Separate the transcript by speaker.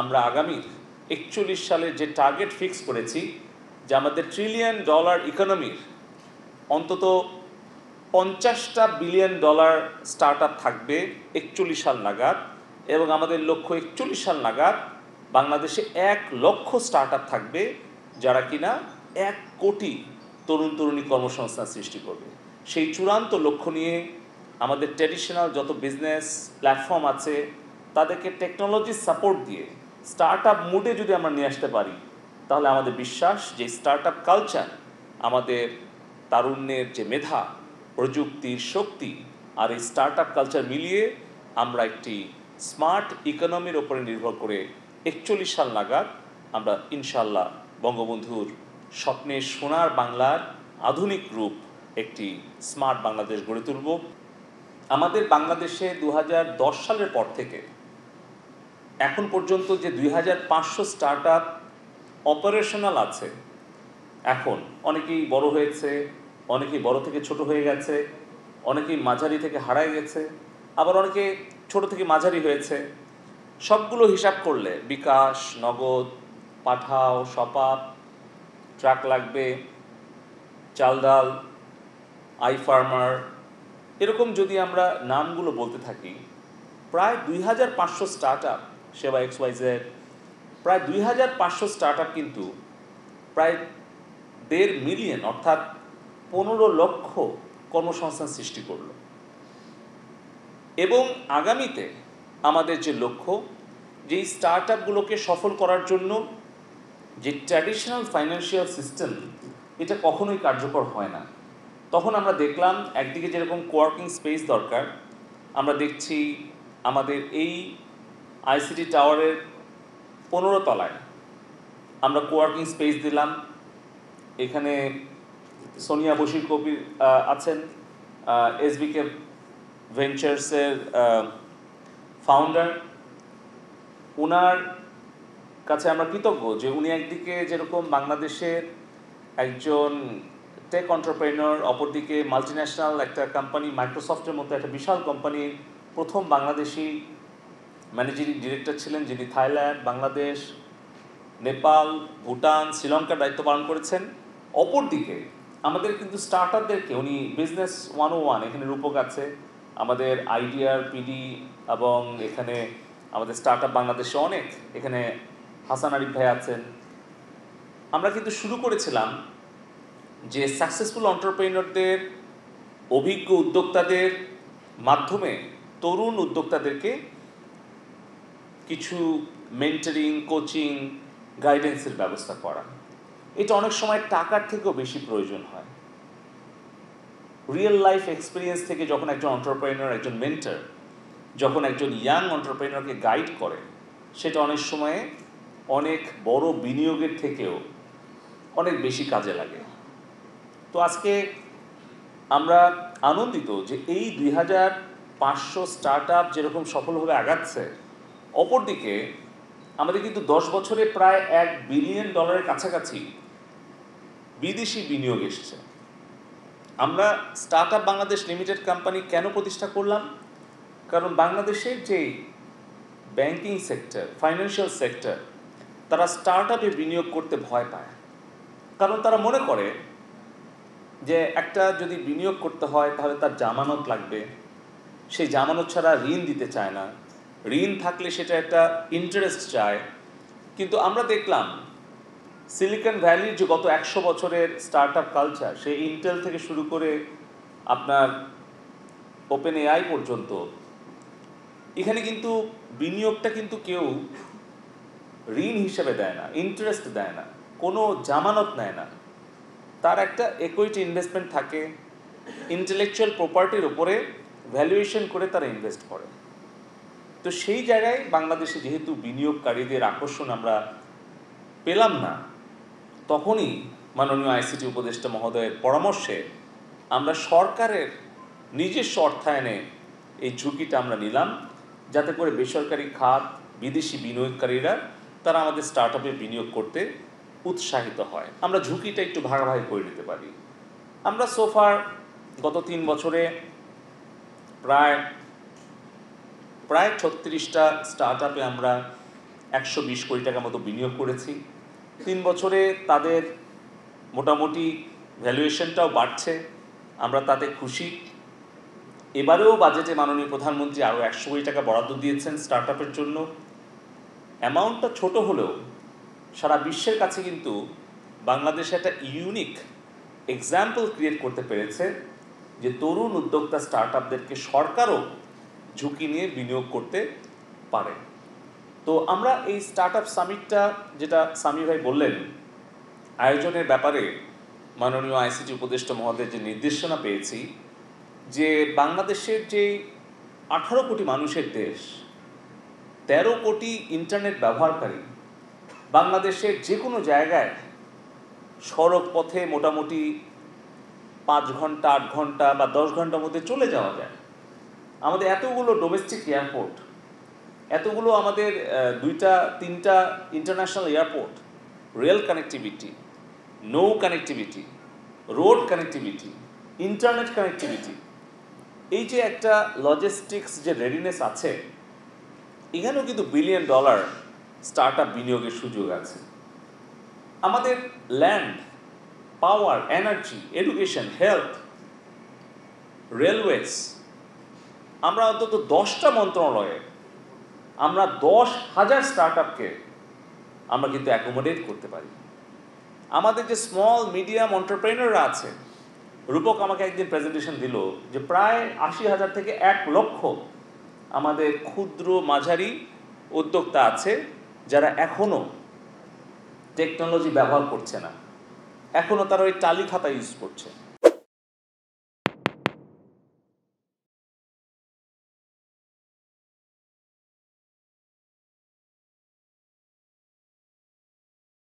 Speaker 1: আমরা আগামী 41 সালে যে টার্গেট ফিক্স করেছি যে আমাদের $1 ট্রিলিয়ন ইকোনমির অন্তত 50টা বিলিয়ন ডলার স্টার্ট আপ থাকবে 41 সাল নাগাদ, এবং আমাদের লক্ষ্য 41 সাল নাগাদ বাংলাদেশে 1 লক্ষ স্টার্ট আপ থাকবে যারা কিনা 1 কোটি তরুণ তরুণী কর্মসংস্থান সৃষ্টি করবে। সেই চূড়ান্ত লক্ষ্য নিয়ে আমাদের ট্র্যাডিশনাল যত বিজনেস প্ল্যাটফর্ম আছে তাদেরকে টেকনোলজি সাপোর্ট দিয়ে স্টার্ট আপ মুডে যদি আমরা নিয়ে আসতে পারি, তাহলে আমাদের বিশ্বাস যে স্টার্ট আপ কালচার আমাদের তারুণ্যের যে মেধা, প্রযুক্তির শক্তি আর এই স্টার্ট আপ কালচার মিলিয়ে আমরা একটি স্মার্ট ইকোনমির ওপরে নির্ভর করে 41 সাল নাগাদ আমরা ইনশাল্লাহ বঙ্গবন্ধুর স্বপ্নের সোনার বাংলার আধুনিক রূপ একটি স্মার্ট বাংলাদেশ গড়ে তুলব। আমাদের বাংলাদেশে 2010 সালের পর থেকে এখন পর্যন্ত যে 2500 স্টার্ট আপ অপারেশনাল আছে, এখন অনেকেই বড় হয়েছে, অনেকেই বড় থেকে ছোট হয়ে গেছে, অনেকেই মাঝারি থেকে হারায় গেছে, আবার অনেকে ছোট থেকে মাঝারি হয়েছে। সবগুলো হিসাব করলে বিকাশ, নগদ, পাঠাও, সপাপ, ট্রাক লাগবে, চাল ডাল, আই ফার্মার, এরকম যদি আমরা নামগুলো বলতে থাকি, প্রায় 2500 স্টার্ট আপ, সেবা XYZ, প্রায় 2500 স্টার্ট আপ কিন্তু প্রায় 1.5 মিলিয়ন অর্থাৎ 15 লক্ষ কর্মসংস্থান সৃষ্টি করল। এবং আগামীতে আমাদের যে লক্ষ্য, যে স্টার্ট আপগুলোকে সফল করার জন্য যে ট্র্যাডিশনাল ফাইন্যান্সিয়াল সিস্টেম এটা কখনোই কার্যকর হয় না। তখন আমরা দেখলাম একদিকে যেরকম কোয়ার্কিং স্পেস দরকার, আমরা দেখছি আমাদের এই আইসিটি টাওয়ারের 15 তলায় আমরা কোয়ার্কিং স্পেস দিলাম। এখানে সোনিয়া বশির কবির আছেন, SBK ভেঞ্চার্সের ফাউন্ডার। ওনার কাছে আমরা কৃতজ্ঞ যে উনি একদিকে যেরকম বাংলাদেশের একজন টেক এন্টারপ্রেনার, অপরদিকে মাল্টিন্যাশনাল একটা কোম্পানি মাইক্রোসফটের মতো একটা বিশাল কোম্পানির প্রথম বাংলাদেশি ম্যানেজিং ডিরেক্টর ছিলেন, যিনি থাইল্যান্ড, বাংলাদেশ, নেপাল, ভুটান, শ্রীলঙ্কার দায়িত্ব পালন করেছেন। অপরদিকে আমাদের কিন্তু স্টার্ট আপদেরকে উনি বিজনেস 101, এখানে রূপক আছে, আমাদের আইডিয়ার পিডি, এবং এখানে আমাদের স্টার্ট আপ বাংলাদেশে অনেক, এখানে হাসান আরিফ ভাই আছেন। আমরা কিন্তু শুরু করেছিলাম যে সাকসেসফুল এন্টারপ্রেনারদের, অভিজ্ঞ উদ্যোক্তাদের মাধ্যমে তরুণ উদ্যোক্তাদেরকে কিছু মেন্টরিং, কোচিং, গাইডেন্সের ব্যবস্থা করা। এটা অনেক সময় টাকার থেকেও বেশি প্রয়োজন হয়। রিয়েল লাইফ এক্সপিরিয়েন্স থেকে যখন একজন এন্টারপ্রেনার, একজন মেন্টর যখন একজন ইয়াং এন্টারপ্রেনারকে গাইড করে, সেটা অনেক সময়ে অনেক বড় বিনিয়োগের থেকেও অনেক বেশি কাজে লাগে। তো আজকে আমরা আনন্দিত যে এই 2500 স্টার্ট আপ যেরকম সফলভাবে আগাচ্ছে, অপরদিকে আমাদের কিন্তু 10 বছরে প্রায় $1 বিলিয়ন কাছাকাছি বিদেশি বিনিয়োগ এসেছে। আমরা start up Bangladesh limited company কেন প্রতিষ্ঠা করলাম? কারণ বাংলাদেশের যে ব্যাংকিং সেক্টর, ফাইন্যান্সিয়াল সেক্টর, তারা স্টার্ট আপে বিনিয়োগ করতে ভয় পায়। কারণ তারা মনে করে যে একটা যদি বিনিয়োগ করতে হয় তাহলে তার জামানত লাগবে, সেই জামানত ছাড়া ঋণ দিতে চায় না, ঋণ থাকলে সেটা একটা ইন্টারেস্ট চায়। কিন্তু আমরা দেখলাম সিলিকন ভ্যালির যে গত 100 বছরের স্টার্ট আপ কালচার, সেই ইন্টেল থেকে শুরু করে আপনার ওপেন এআই পর্যন্ত, এখানে কিন্তু বিনিয়োগটা কিন্তু কেউ ঋণ হিসেবে দেয় না, ইন্টারেস্ট দেয় না, কোনো জামানত নেয় না। তার একটা ইকুইটি ইনভেস্টমেন্ট থাকে, ইন্টেলেকচুয়াল প্রপার্টির উপরে ভ্যালুয়েশন করে তারা ইনভেস্ট করে। তো সেই জায়গায় বাংলাদেশে যেহেতু বিনিয়োগকারীদের আকর্ষণ আমরা পেলাম না, তখনই মাননীয় আইসিটি উপদেষ্টা মহোদয়ের পরামর্শে আমরা সরকারের নিজস্ব অর্থায়নে এই ঝুঁকিটা আমরা নিলাম, যাতে করে বেসরকারি খাত, বিদেশি বিনিয়োগকারীরা তারা আমাদের স্টার্ট আপে বিনিয়োগ করতে উৎসাহিত হয়, আমরা ঝুঁকিটা একটু ভাগাভাগি করে নিতে পারি। আমরা সোফার গত 3 বছরে প্রায় 36টা স্টার্ট আপে আমরা 120 কোটি টাকা মতো বিনিয়োগ করেছি। 3 বছরে তাদের মোটামুটি ভ্যালুয়েশনটাও বাড়ছে, আমরা তাতে খুশি। এবারেও বাজেটে মাননীয় প্রধানমন্ত্রী আরও 100 কোটি টাকা বরাদ্দ দিয়েছেন স্টার্ট আপের জন্য। অ্যামাউন্টটা ছোট হলেও সারা বিশ্বের কাছে কিন্তু বাংলাদেশ একটা ইউনিক এক্সাম্পল ক্রিয়েট করতে পেরেছে যে তরুণ উদ্যোক্তা স্টার্ট আপদেরকে সরকারও ঝুঁকি নিয়ে বিনিয়োগ করতে পারে। তো আমরা এই স্টার্ট আপ সামিটটা, যেটা সামি ভাই বললেন, আয়োজনের ব্যাপারে মাননীয় আইসিটি উপদেষ্টা মহোদয়ের যে নির্দেশনা পেয়েছি যে বাংলাদেশের যে 18 কোটি মানুষের দেশ, 13 কোটি ইন্টারনেট ব্যবহারকারী, বাংলাদেশের যে কোনো জায়গায় সড়ক পথে মোটামুটি 5 ঘন্টা 8 ঘন্টা বা 10 ঘন্টার মধ্যে চলে যাওয়া যায়। আমাদের এতগুলো ডোমেস্টিক এয়ারপোর্ট, এতগুলো আমাদের 2টা 3টা ইন্টারন্যাশনাল এয়ারপোর্ট, রেল কানেক্টিভিটি, নৌ connectivity, road connectivity, internet connectivity, এই যে একটা লজিস্টিক্স যে রেডিনেস আছে, এখানেও কিন্তু $1 বিলিয়ন স্টার্ট আপ বিনিয়োগের সুযোগ আছে। আমাদের ল্যান্ড, পাওয়ার, এনার্জি, এডুকেশন, হেলথ, রেলওয়েজ, আমরা অন্তত 10টা মন্ত্রণালয়ে আমরা 10,000 স্টার্ট আপকে আমরা কিন্তু অ্যাকোমোডেট করতে পারি। আমাদের যে স্মল মিডিয়াম এন্টারপ্রেনাররা আছে, রূপক আমাকে একদিন প্রেজেন্টেশন দিল যে প্রায় 80,000 থেকে 1 লক্ষ আমাদের ক্ষুদ্র মাঝারি উদ্যোক্তা আছে যারা এখনও টেকনোলজি ব্যবহার করছে না, এখনও তারা ওই টালি খাতা ইউজ করছে।